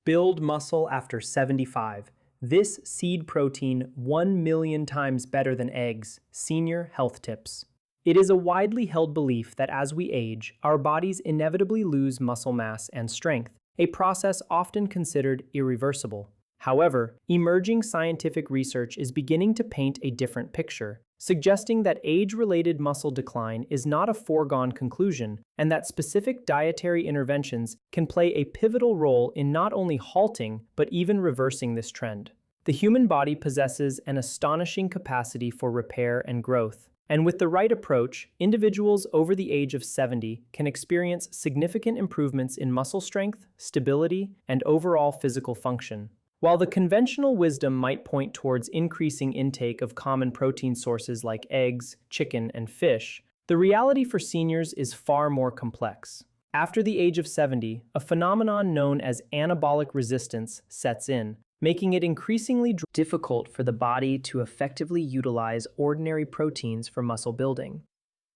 Build muscle after 75. This seed protein 1 million times better than eggs. Senior health tips. It is a widely held belief that as we age, our bodies inevitably lose muscle mass and strength, a process often considered irreversible. However, emerging scientific research is beginning to paint a different picture, suggesting that age-related muscle decline is not a foregone conclusion and that specific dietary interventions can play a pivotal role in not only halting but even reversing this trend. The human body possesses an astonishing capacity for repair and growth, and with the right approach, individuals over the age of 70 can experience significant improvements in muscle strength, stability, and overall physical function. While the conventional wisdom might point towards increasing intake of common protein sources like eggs, chicken, and fish, the reality for seniors is far more complex. After the age of 70, a phenomenon known as anabolic resistance sets in, making it increasingly difficult for the body to effectively utilize ordinary proteins for muscle building.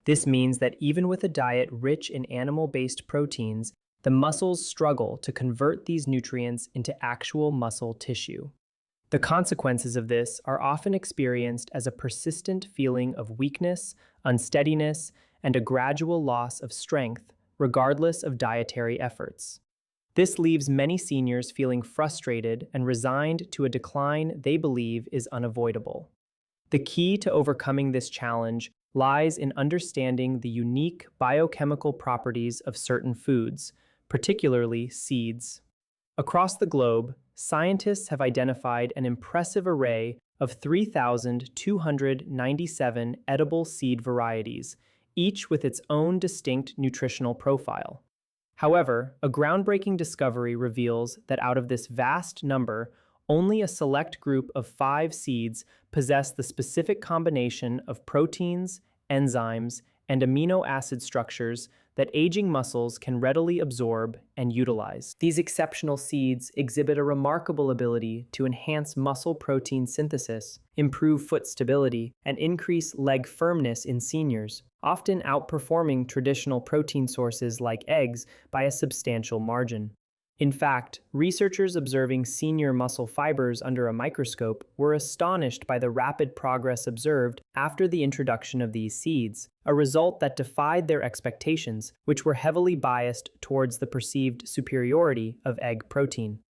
This means that even with a diet rich in animal-based proteins, the muscles struggle to convert these nutrients into actual muscle tissue. The consequences of this are often experienced as a persistent feeling of weakness, unsteadiness, and a gradual loss of strength, regardless of dietary efforts. This leaves many seniors feeling frustrated and resigned to a decline they believe is unavoidable. The key to overcoming this challenge lies in understanding the unique biochemical properties of certain foods, particularly seeds. Across the globe, scientists have identified an impressive array of 3,297 edible seed varieties, each with its own distinct nutritional profile. However, a groundbreaking discovery reveals that out of this vast number, only a select group of 5 seeds possess the specific combination of proteins, enzymes, and amino acid structures that aging muscles can readily absorb and utilize. These exceptional seeds exhibit a remarkable ability to enhance muscle protein synthesis, improve foot stability, and increase leg firmness in seniors, often outperforming traditional protein sources like eggs by a substantial margin. In fact, researchers observing senior muscle fibers under a microscope were astonished by the rapid progress observed after the introduction of these seeds, a result that defied their expectations, which were heavily biased towards the perceived superiority of egg protein.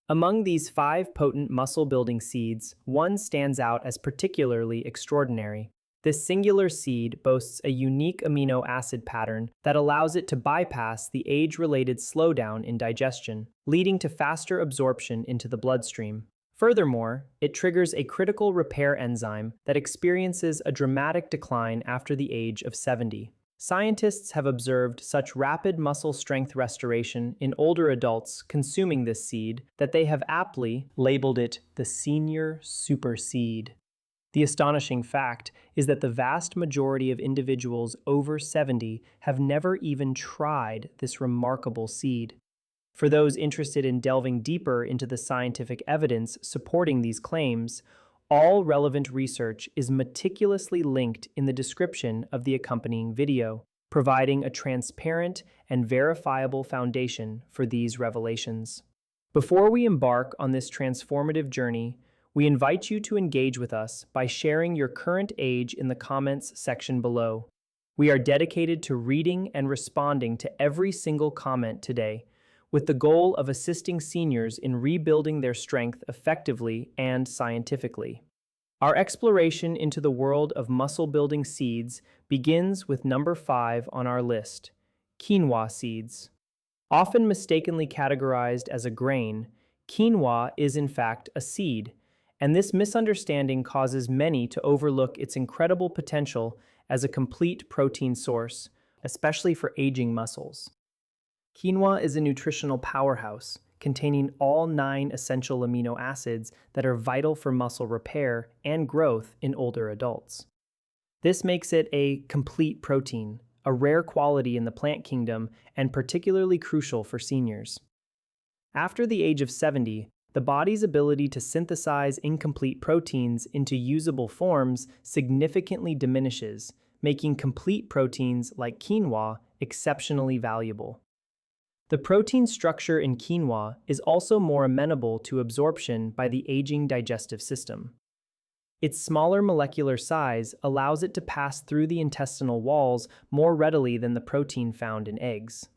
Among these 5 potent muscle-building seeds, one stands out as particularly extraordinary. This singular seed boasts a unique amino acid pattern that allows it to bypass the age-related slowdown in digestion, leading to faster absorption into the bloodstream. Furthermore, it triggers a critical repair enzyme that experiences a dramatic decline after the age of 70. Scientists have observed such rapid muscle strength restoration in older adults consuming this seed that they have aptly labeled it the senior super seed. The astonishing fact is that the vast majority of individuals over 70 have never even tried this remarkable seed. For those interested in delving deeper into the scientific evidence supporting these claims, all relevant research is meticulously linked in the description of the accompanying video, providing a transparent and verifiable foundation for these revelations. Before we embark on this transformative journey, we invite you to engage with us by sharing your current age in the comments section below. We are dedicated to reading and responding to every single comment today, with the goal of assisting seniors in rebuilding their strength effectively and scientifically. Our exploration into the world of muscle-building seeds begins with number 5 on our list, quinoa seeds. Often mistakenly categorized as a grain, quinoa is in fact a seed, and this misunderstanding causes many to overlook its incredible potential as a complete protein source, especially for aging muscles. Quinoa is a nutritional powerhouse containing all 9 essential amino acids that are vital for muscle repair and growth in older adults. This makes it a complete protein, a rare quality in the plant kingdom and particularly crucial for seniors. After the age of 70, the body's ability to synthesize incomplete proteins into usable forms significantly diminishes, making complete proteins like quinoa exceptionally valuable. The protein structure in quinoa is also more amenable to absorption by the aging digestive system. Its smaller molecular size allows it to pass through the intestinal walls more readily than the protein found in eggs.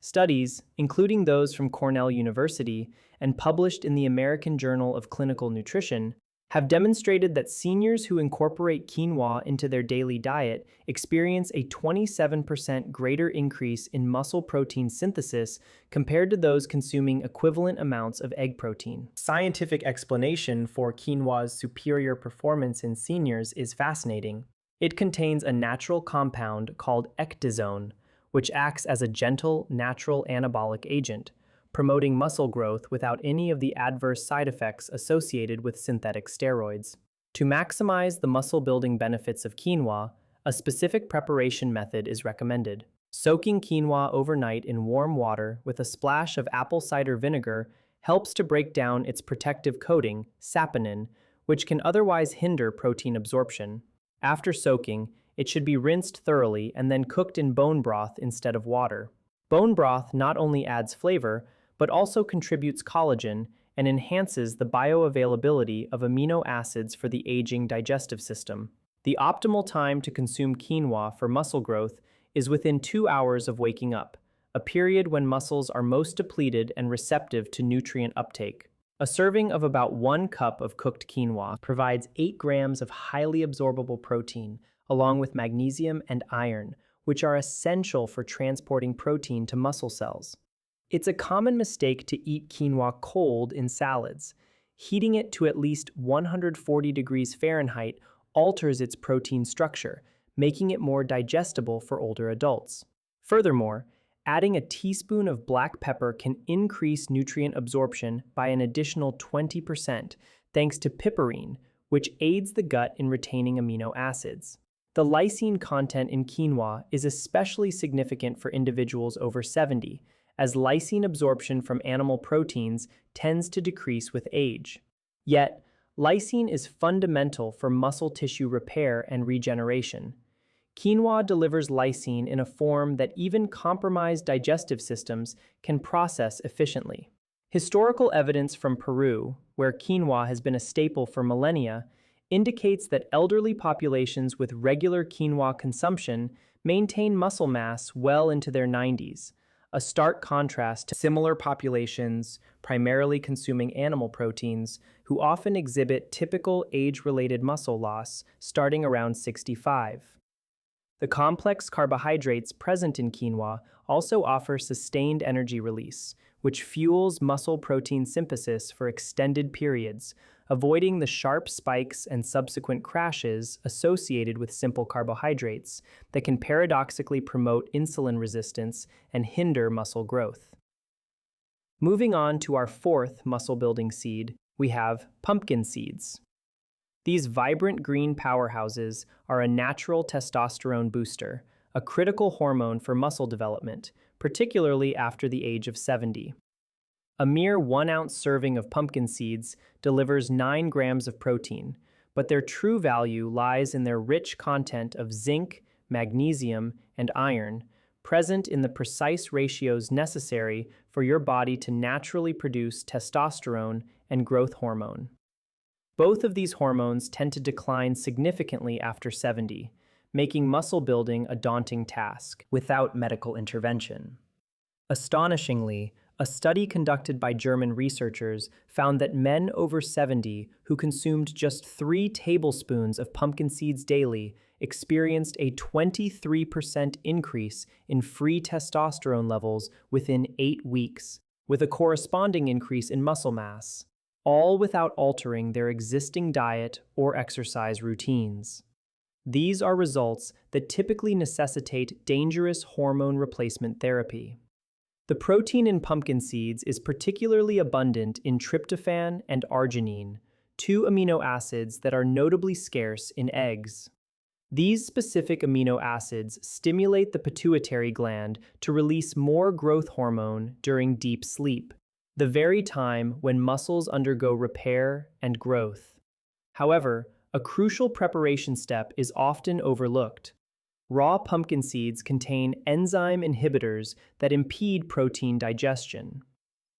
Studies, including those from Cornell University and published in the American Journal of Clinical Nutrition, have demonstrated that seniors who incorporate quinoa into their daily diet experience a 27% greater increase in muscle protein synthesis compared to those consuming equivalent amounts of egg protein. Scientific explanation for quinoa's superior performance in seniors is fascinating. It contains a natural compound called ecdysone, which acts as a gentle, natural anabolic agent, promoting muscle growth without any of the adverse side effects associated with synthetic steroids. To maximize the muscle-building benefits of quinoa, a specific preparation method is recommended. Soaking quinoa overnight in warm water with a splash of apple cider vinegar helps to break down its protective coating, saponin, which can otherwise hinder protein absorption. After soaking, it should be rinsed thoroughly and then cooked in bone broth instead of water. Bone broth not only adds flavor, but also contributes collagen and enhances the bioavailability of amino acids for the aging digestive system. The optimal time to consume quinoa for muscle growth is within 2 hours of waking up, a period when muscles are most depleted and receptive to nutrient uptake. A serving of about 1 cup of cooked quinoa provides 8 grams of highly absorbable protein, along with magnesium and iron, which are essential for transporting protein to muscle cells. It's a common mistake to eat quinoa cold in salads. Heating it to at least 140 degrees Fahrenheit alters its protein structure, making it more digestible for older adults. Furthermore, adding a teaspoon of black pepper can increase nutrient absorption by an additional 20%, thanks to piperine, which aids the gut in retaining amino acids. The lysine content in quinoa is especially significant for individuals over 70, as lysine absorption from animal proteins tends to decrease with age. Yet, lysine is fundamental for muscle tissue repair and regeneration. Quinoa delivers lysine in a form that even compromised digestive systems can process efficiently. Historical evidence from Peru, where quinoa has been a staple for millennia, indicates that elderly populations with regular quinoa consumption maintain muscle mass well into their 90s, a stark contrast to similar populations primarily consuming animal proteins who often exhibit typical age-related muscle loss starting around 65. The complex carbohydrates present in quinoa also offer sustained energy release, which fuels muscle protein synthesis for extended periods, avoiding the sharp spikes and subsequent crashes associated with simple carbohydrates that can paradoxically promote insulin resistance and hinder muscle growth. Moving on to our fourth muscle-building seed, we have pumpkin seeds. These vibrant green powerhouses are a natural testosterone booster, a critical hormone for muscle development, particularly after the age of 70. A mere 1-ounce serving of pumpkin seeds delivers 9 grams of protein, but their true value lies in their rich content of zinc, magnesium, and iron, present in the precise ratios necessary for your body to naturally produce testosterone and growth hormone. Both of these hormones tend to decline significantly after 70, making muscle building a daunting task without medical intervention. Astonishingly, a study conducted by German researchers found that men over 70 who consumed just 3 tablespoons of pumpkin seeds daily experienced a 23% increase in free testosterone levels within 8 weeks, with a corresponding increase in muscle mass, all without altering their existing diet or exercise routines. These are results that typically necessitate dangerous hormone replacement therapy. The protein in pumpkin seeds is particularly abundant in tryptophan and arginine, 2 amino acids that are notably scarce in eggs. These specific amino acids stimulate the pituitary gland to release more growth hormone during deep sleep, the very time when muscles undergo repair and growth. However, a crucial preparation step is often overlooked. Raw pumpkin seeds contain enzyme inhibitors that impede protein digestion.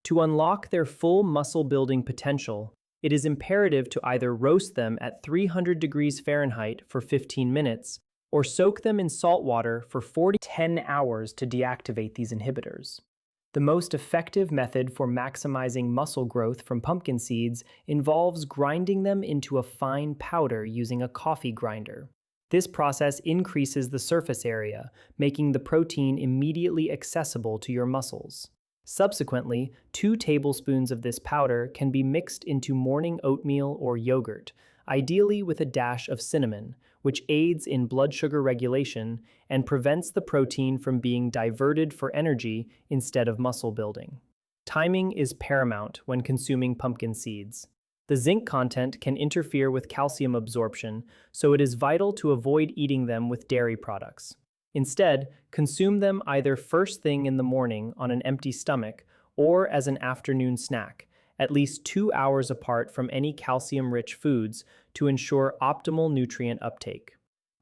To unlock their full muscle-building potential, it is imperative to either roast them at 300 degrees Fahrenheit for 15 minutes or soak them in salt water for 10 hours to deactivate these inhibitors. The most effective method for maximizing muscle growth from pumpkin seeds involves grinding them into a fine powder using a coffee grinder. This process increases the surface area, making the protein immediately accessible to your muscles. Subsequently, 2 tablespoons of this powder can be mixed into morning oatmeal or yogurt, ideally with a dash of cinnamon, which aids in blood sugar regulation and prevents the protein from being diverted for energy instead of muscle building. Timing is paramount when consuming pumpkin seeds. The zinc content can interfere with calcium absorption, so it is vital to avoid eating them with dairy products. Instead, consume them either first thing in the morning on an empty stomach or as an afternoon snack, at least 2 hours apart from any calcium-rich foods to ensure optimal nutrient uptake.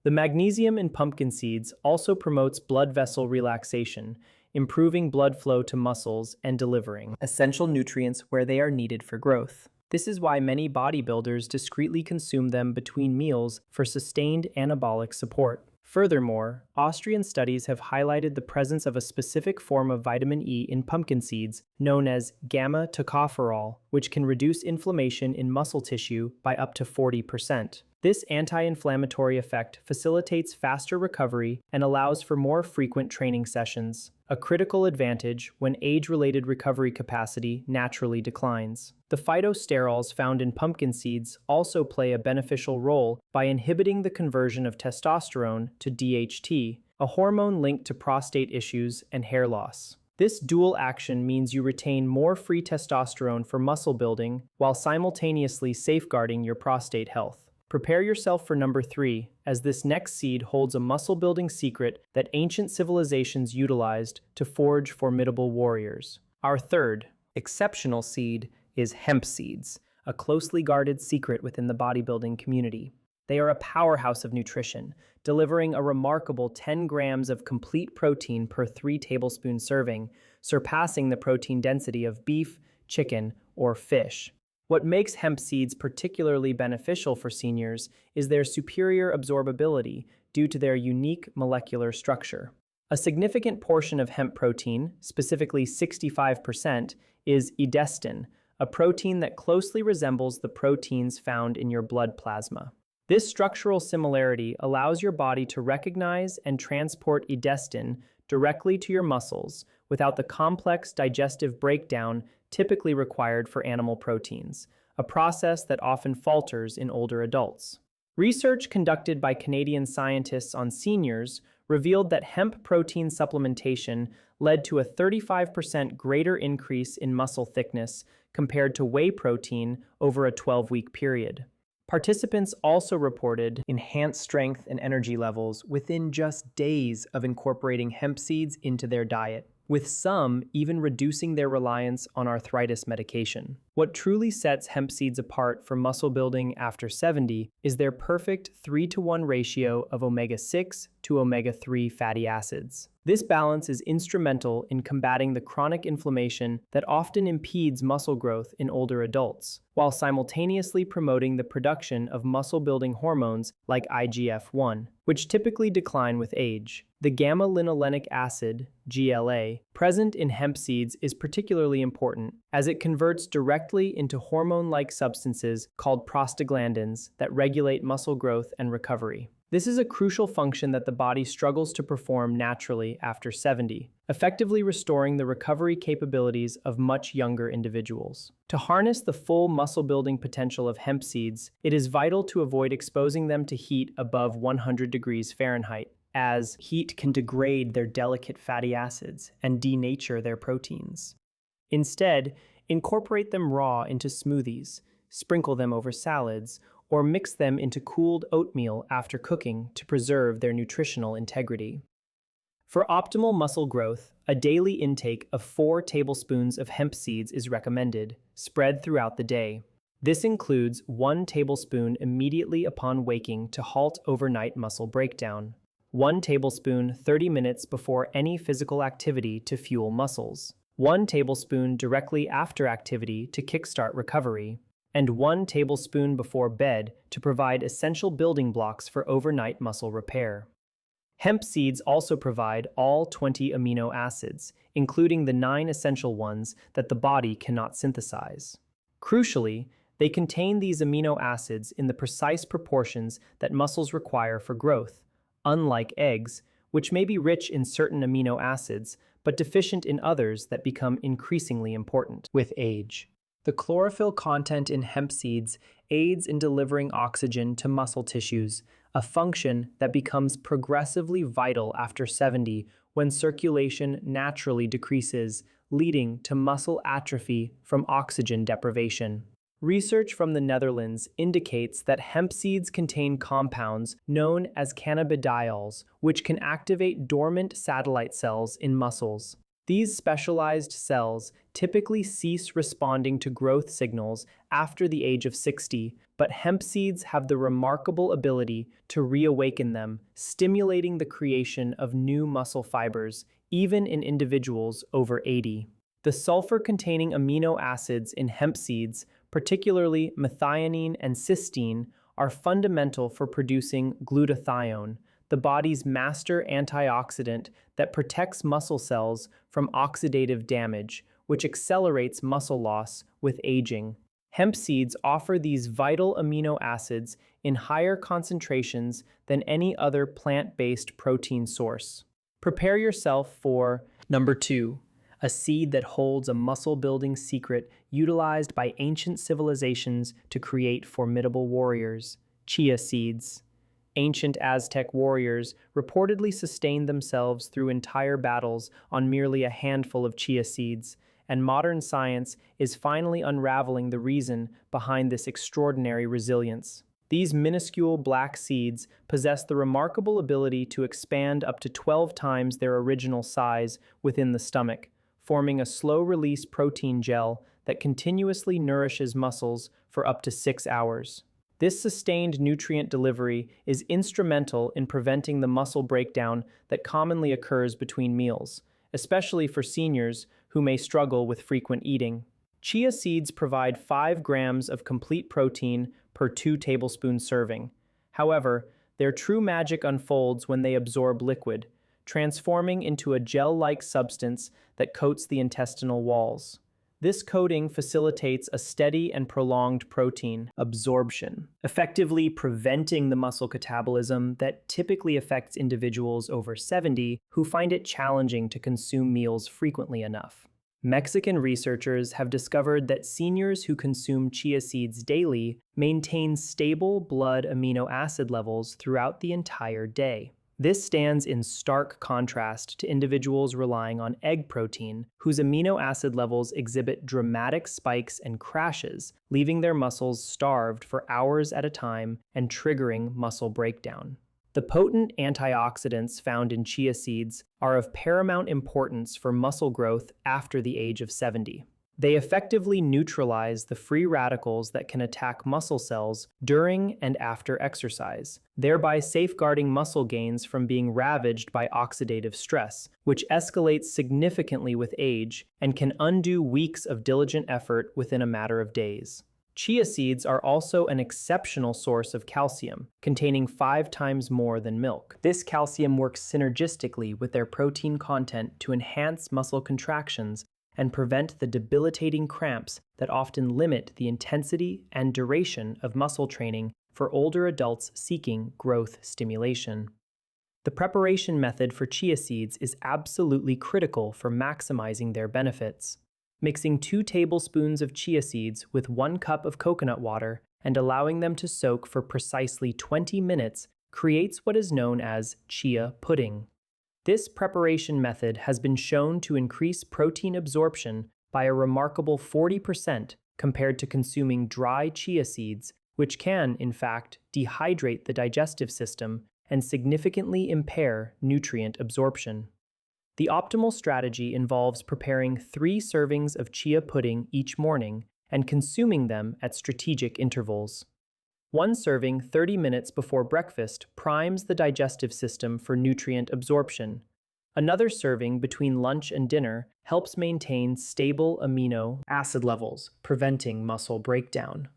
The magnesium in pumpkin seeds also promotes blood vessel relaxation, improving blood flow to muscles and delivering essential nutrients where they are needed for growth. This is why many bodybuilders discreetly consume them between meals for sustained anabolic support. Furthermore, Austrian studies have highlighted the presence of a specific form of vitamin E in pumpkin seeds, known as gamma-tocopherol, which can reduce inflammation in muscle tissue by up to 40%. This anti-inflammatory effect facilitates faster recovery and allows for more frequent training sessions, a critical advantage when age-related recovery capacity naturally declines. The phytosterols found in pumpkin seeds also play a beneficial role by inhibiting the conversion of testosterone to DHT, a hormone linked to prostate issues and hair loss. This dual action means you retain more free testosterone for muscle building while simultaneously safeguarding your prostate health. Prepare yourself for number 3, as this next seed holds a muscle-building secret that ancient civilizations utilized to forge formidable warriors. Our third, exceptional seed is hemp seeds, a closely guarded secret within the bodybuilding community. They are a powerhouse of nutrition, delivering a remarkable 10 grams of complete protein per 3 tablespoon serving, surpassing the protein density of beef, chicken, or fish. What makes hemp seeds particularly beneficial for seniors is their superior absorbability due to their unique molecular structure. A significant portion of hemp protein, specifically 65%, is edestin, a protein that closely resembles the proteins found in your blood plasma. This structural similarity allows your body to recognize and transport edestin directly to your muscles without the complex digestive breakdown typically required for animal proteins, a process that often falters in older adults. Research conducted by Canadian scientists on seniors revealed that hemp protein supplementation led to a 35% greater increase in muscle thickness compared to whey protein over a 12-week period. Participants also reported enhanced strength and energy levels within just days of incorporating hemp seeds into their diet, with some even reducing their reliance on arthritis medication. What truly sets hemp seeds apart from muscle building after 70 is their perfect 3-to-1 ratio of omega-6 to omega-3 fatty acids. This balance is instrumental in combating the chronic inflammation that often impedes muscle growth in older adults, while simultaneously promoting the production of muscle-building hormones like IGF-1, which typically decline with age. The gamma-linolenic acid, GLA, present in hemp seeds is particularly important, as it converts directly into hormone-like substances called prostaglandins that regulate muscle growth and recovery. This is a crucial function that the body struggles to perform naturally after 70, effectively restoring the recovery capabilities of much younger individuals. To harness the full muscle-building potential of hemp seeds, it is vital to avoid exposing them to heat above 100 degrees Fahrenheit, as heat can degrade their delicate fatty acids and denature their proteins. Instead, incorporate them raw into smoothies, sprinkle them over salads, or mix them into cooled oatmeal after cooking to preserve their nutritional integrity. For optimal muscle growth, a daily intake of 4 tablespoons of hemp seeds is recommended, spread throughout the day. This includes 1 tablespoon immediately upon waking to halt overnight muscle breakdown. 1 tablespoon 30 minutes before any physical activity to fuel muscles, 1 tablespoon directly after activity to kickstart recovery, and 1 tablespoon before bed to provide essential building blocks for overnight muscle repair. Hemp seeds also provide all 20 amino acids, including the 9 essential ones that the body cannot synthesize. Crucially, they contain these amino acids in the precise proportions that muscles require for growth, unlike eggs, which may be rich in certain amino acids but deficient in others that become increasingly important with age. The chlorophyll content in hemp seeds aids in delivering oxygen to muscle tissues, a function that becomes progressively vital after 70 when circulation naturally decreases, leading to muscle atrophy from oxygen deprivation. Research from the Netherlands indicates that hemp seeds contain compounds known as cannabidiols, which can activate dormant satellite cells in muscles. These specialized cells typically cease responding to growth signals after the age of 60, but hemp seeds have the remarkable ability to reawaken them, stimulating the creation of new muscle fibers, even in individuals over 80. The sulfur-containing amino acids in hemp seeds, particularly methionine and cysteine, are fundamental for producing glutathione, the body's master antioxidant that protects muscle cells from oxidative damage, which accelerates muscle loss with aging. Hemp seeds offer these vital amino acids in higher concentrations than any other plant-based protein source. Prepare yourself for number 2, a seed that holds a muscle-building secret utilized by ancient civilizations to create formidable warriors: chia seeds. Ancient Aztec warriors reportedly sustained themselves through entire battles on merely a handful of chia seeds, and modern science is finally unraveling the reason behind this extraordinary resilience. These minuscule black seeds possess the remarkable ability to expand up to 12 times their original size within the stomach, forming a slow-release protein gel that continuously nourishes muscles for up to 6 hours. This sustained nutrient delivery is instrumental in preventing the muscle breakdown that commonly occurs between meals, especially for seniors who may struggle with frequent eating. Chia seeds provide 5 grams of complete protein per 2 tablespoon serving. However, their true magic unfolds when they absorb liquid, transforming into a gel-like substance that coats the intestinal walls. This coating facilitates a steady and prolonged protein absorption, effectively preventing the muscle catabolism that typically affects individuals over 70 who find it challenging to consume meals frequently enough. Mexican researchers have discovered that seniors who consume chia seeds daily maintain stable blood amino acid levels throughout the entire day. This stands in stark contrast to individuals relying on egg protein, whose amino acid levels exhibit dramatic spikes and crashes, leaving their muscles starved for hours at a time and triggering muscle breakdown. The potent antioxidants found in chia seeds are of paramount importance for muscle growth after the age of 70. They effectively neutralize the free radicals that can attack muscle cells during and after exercise, thereby safeguarding muscle gains from being ravaged by oxidative stress, which escalates significantly with age and can undo weeks of diligent effort within a matter of days. Chia seeds are also an exceptional source of calcium, containing 5 times more than milk. This calcium works synergistically with their protein content to enhance muscle contractions and prevent the debilitating cramps that often limit the intensity and duration of muscle training for older adults seeking growth stimulation. The preparation method for chia seeds is absolutely critical for maximizing their benefits. Mixing 2 tablespoons of chia seeds with 1 cup of coconut water and allowing them to soak for precisely 20 minutes creates what is known as chia pudding. This preparation method has been shown to increase protein absorption by a remarkable 40% compared to consuming dry chia seeds, which can, in fact, dehydrate the digestive system and significantly impair nutrient absorption. The optimal strategy involves preparing 3 servings of chia pudding each morning and consuming them at strategic intervals. One serving 30 minutes before breakfast primes the digestive system for nutrient absorption. Another serving between lunch and dinner helps maintain stable amino acid levels, preventing muscle breakdown.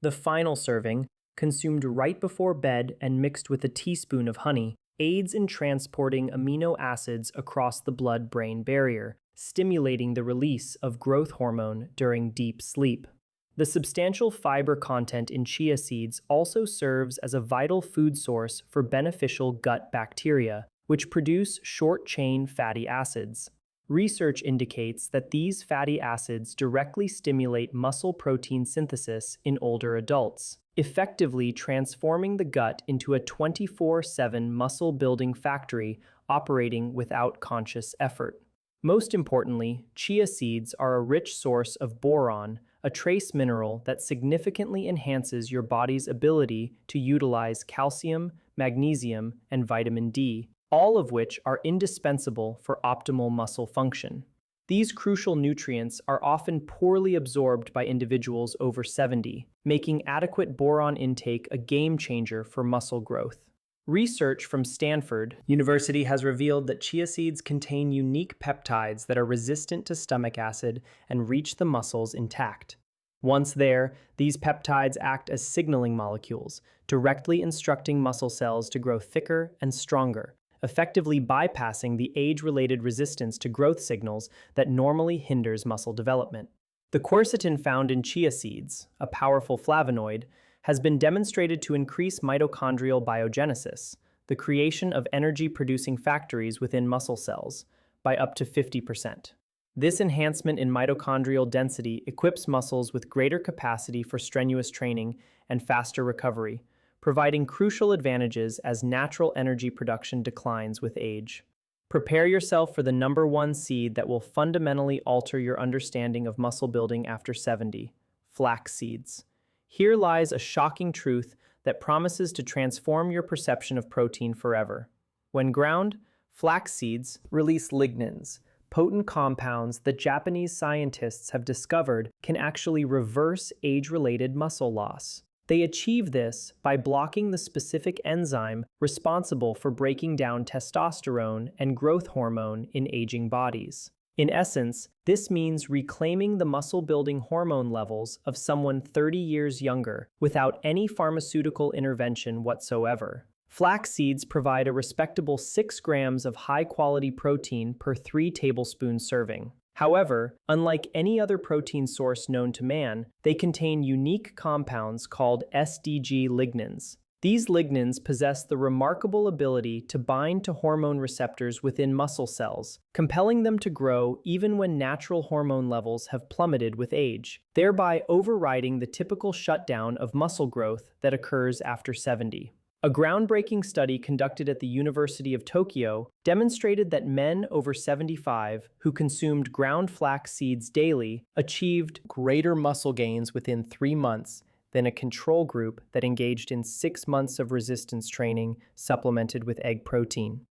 The final serving, consumed right before bed and mixed with a teaspoon of honey, aids in transporting amino acids across the blood-brain barrier, stimulating the release of growth hormone during deep sleep. The substantial fiber content in chia seeds also serves as a vital food source for beneficial gut bacteria, which produce short-chain fatty acids. Research indicates that these fatty acids directly stimulate muscle protein synthesis in older adults, effectively transforming the gut into a 24/7 muscle-building factory operating without conscious effort. Most importantly, chia seeds are a rich source of boron, a trace mineral that significantly enhances your body's ability to utilize calcium, magnesium, and vitamin D, all of which are indispensable for optimal muscle function. These crucial nutrients are often poorly absorbed by individuals over 70, making adequate boron intake a game changer for muscle growth. Research from Stanford University has revealed that chia seeds contain unique peptides that are resistant to stomach acid and reach the muscles intact. Once there, these peptides act as signaling molecules, directly instructing muscle cells to grow thicker and stronger, effectively bypassing the age-related resistance to growth signals that normally hinders muscle development. The quercetin found in chia seeds, a powerful flavonoid, has been demonstrated to increase mitochondrial biogenesis, the creation of energy-producing factories within muscle cells, by up to 50%. This enhancement in mitochondrial density equips muscles with greater capacity for strenuous training and faster recovery, providing crucial advantages as natural energy production declines with age. Prepare yourself for the number one seed that will fundamentally alter your understanding of muscle building after 70, flax seeds. Here lies a shocking truth that promises to transform your perception of protein forever. When ground, flax seeds release lignans, potent compounds that Japanese scientists have discovered can actually reverse age-related muscle loss. They achieve this by blocking the specific enzyme responsible for breaking down testosterone and growth hormone in aging bodies. In essence, this means reclaiming the muscle-building hormone levels of someone 30 years younger without any pharmaceutical intervention whatsoever. Flax seeds provide a respectable 6 grams of high-quality protein per 3 tablespoons serving. However, unlike any other protein source known to man, they contain unique compounds called SDG lignans. These lignans possess the remarkable ability to bind to hormone receptors within muscle cells, compelling them to grow even when natural hormone levels have plummeted with age, thereby overriding the typical shutdown of muscle growth that occurs after 70. A groundbreaking study conducted at the University of Tokyo demonstrated that men over 75 who consumed ground flax seeds daily achieved greater muscle gains within 3 months than a control group that engaged in 6 months of resistance training supplemented with egg protein.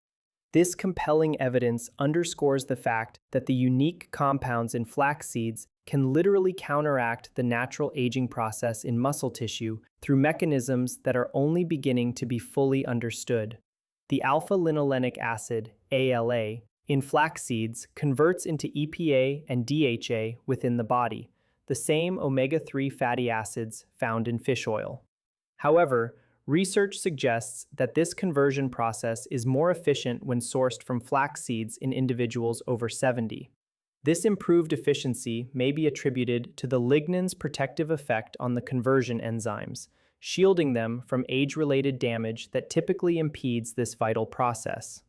This compelling evidence underscores the fact that the unique compounds in flax seeds can literally counteract the natural aging process in muscle tissue through mechanisms that are only beginning to be fully understood. The alpha-linolenic acid, ALA, in flax seeds converts into EPA and DHA within the body, the same omega-3 fatty acids found in fish oil. However, research suggests that this conversion process is more efficient when sourced from flax seeds in individuals over 70. This improved efficiency may be attributed to the lignan's protective effect on the conversion enzymes, shielding them from age-related damage that typically impedes this vital process.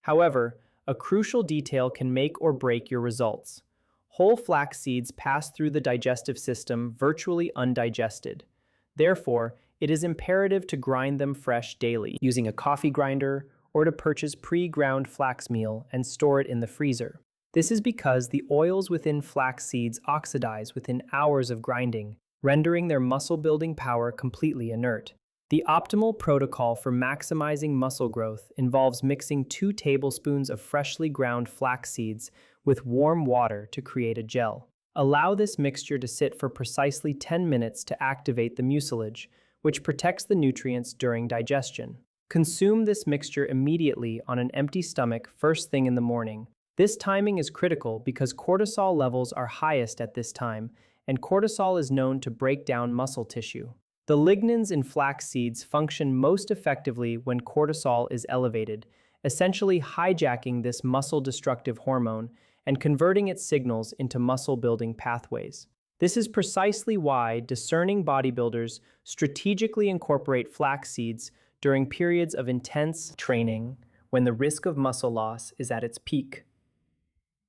However, a crucial detail can make or break your results. Whole flax seeds pass through the digestive system virtually undigested. Therefore, it is imperative to grind them fresh daily using a coffee grinder or to purchase pre-ground flax meal and store it in the freezer. This is because the oils within flax seeds oxidize within hours of grinding, rendering their muscle-building power completely inert. The optimal protocol for maximizing muscle growth involves mixing 2 tablespoons of freshly ground flax seeds with warm water to create a gel. Allow this mixture to sit for precisely 10 minutes to activate the mucilage, which protects the nutrients during digestion. Consume this mixture immediately on an empty stomach first thing in the morning. This timing is critical because cortisol levels are highest at this time, and cortisol is known to break down muscle tissue. The lignans in flax seeds function most effectively when cortisol is elevated, essentially hijacking this muscle-destructive hormone and converting its signals into muscle-building pathways. This is precisely why discerning bodybuilders strategically incorporate flax seeds during periods of intense training when the risk of muscle loss is at its peak.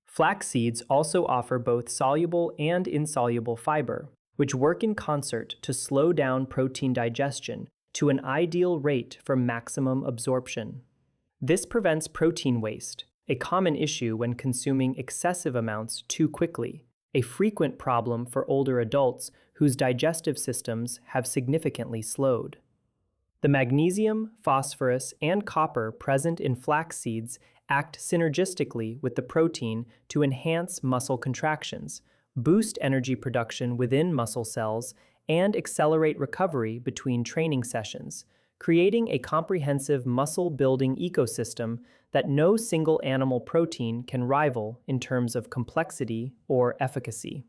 Flax seeds also offer both soluble and insoluble fiber, which work in concert to slow down protein digestion to an ideal rate for maximum absorption. This prevents protein waste, a common issue when consuming excessive amounts too quickly, a frequent problem for older adults whose digestive systems have significantly slowed. The magnesium, phosphorus, and copper present in flax seeds act synergistically with the protein to enhance muscle contractions, boost energy production within muscle cells, and accelerate recovery between training sessions, creating a comprehensive muscle-building ecosystem that no single animal protein can rival in terms of complexity or efficacy.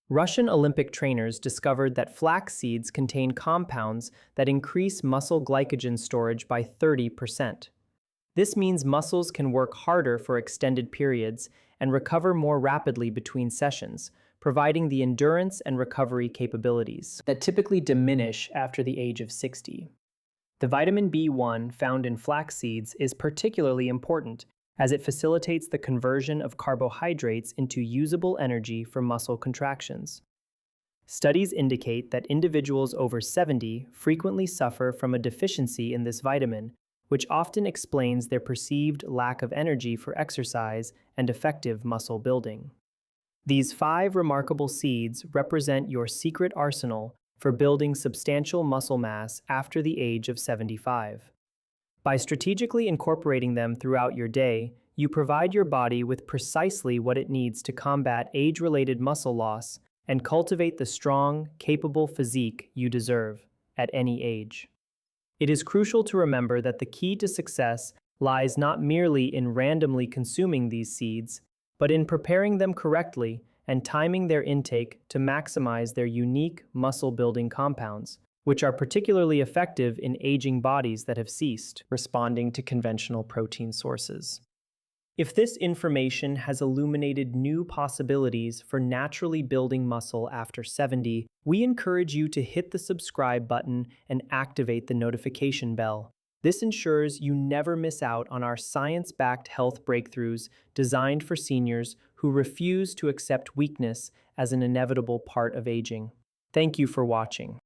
Russian Olympic trainers discovered that flax seeds contain compounds that increase muscle glycogen storage by 30%. This means muscles can work harder for extended periods and recover more rapidly between sessions, providing the endurance and recovery capabilities that typically diminish after the age of 60. The vitamin B1 found in flax seeds is particularly important as it facilitates the conversion of carbohydrates into usable energy for muscle contractions. Studies indicate that individuals over 70 frequently suffer from a deficiency in this vitamin, which often explains their perceived lack of energy for exercise and effective muscle building. These 5 remarkable seeds represent your secret arsenal for building substantial muscle mass after the age of 75. By strategically incorporating them throughout your day, you provide your body with precisely what it needs to combat age-related muscle loss and cultivate the strong, capable physique you deserve at any age. It is crucial to remember that the key to success lies not merely in randomly consuming these seeds, but in preparing them correctly and timing their intake to maximize their unique muscle-building compounds, which are particularly effective in aging bodies that have ceased responding to conventional protein sources. If this information has illuminated new possibilities for naturally building muscle after 70, we encourage you to hit the subscribe button and activate the notification bell. This ensures you never miss out on our science-backed health breakthroughs designed for seniors who refuse to accept weakness as an inevitable part of aging. Thank you for watching.